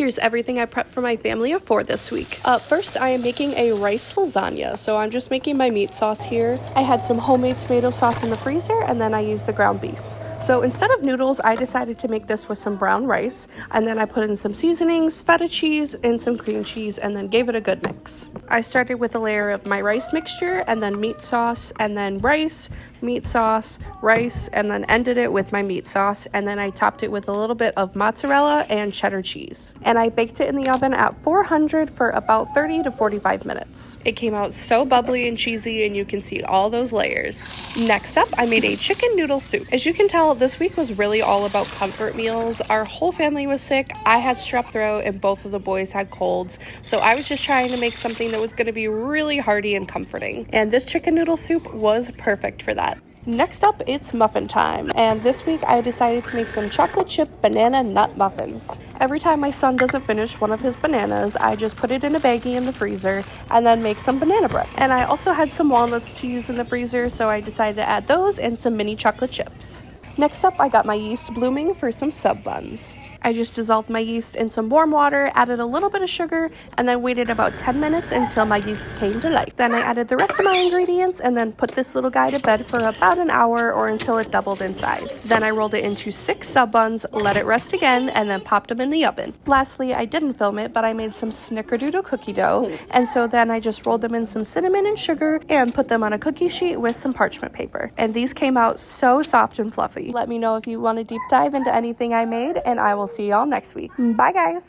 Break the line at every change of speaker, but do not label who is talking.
here's everything I prepped for my family of 4 this week. First, I am making a rice lasagna, so I'm just making my meat sauce here. I had some homemade tomato sauce in the freezer, and then I used the ground beef. So instead of noodles, I decided to make this with some brown rice, and then I put in some seasonings, feta cheese, and some cream cheese, and then gave it a good mix. I started with a layer of my rice mixture, and then meat sauce, and then rice, meat sauce, rice, and then ended it with my meat sauce, and then I topped it with a little bit of mozzarella and cheddar cheese. And I baked it in the oven at 400 for about 30 to 45 minutes. It came out so bubbly and cheesy, and you can see all those layers. Next up, I made a chicken noodle soup. As you can tell, this week was really all about comfort meals. Our whole family was sick. I had strep throat, and both of the boys had colds, so I was just trying to make something that was going to be really hearty and comforting. And this chicken noodle soup was perfect for that. Next up, it's muffin time, and this week I decided to make some chocolate chip banana nut muffins. Every time my son doesn't finish one of his bananas, I just put it in a baggie in the freezer and then make some banana bread. And I also had some walnuts to use in the freezer, so I decided to add those and some mini chocolate chips. Next up, I got my yeast blooming for some sub buns. I just dissolved my yeast in some warm water, added a little bit of sugar, and then waited about 10 minutes until my yeast came to life. Then I added the rest of my ingredients and then put this little guy to bed for about an hour or until it doubled in size. Then I rolled it into 6 sub buns, let it rest again, and then popped them in the oven. Lastly, I didn't film it, but I made some snickerdoodle cookie dough, and so then I just rolled them in some cinnamon and sugar and put them on a cookie sheet with some parchment paper. And these came out so soft and fluffy. Let me know if you want to deep dive into anything I made, and I will see y'all next week. Bye, guys.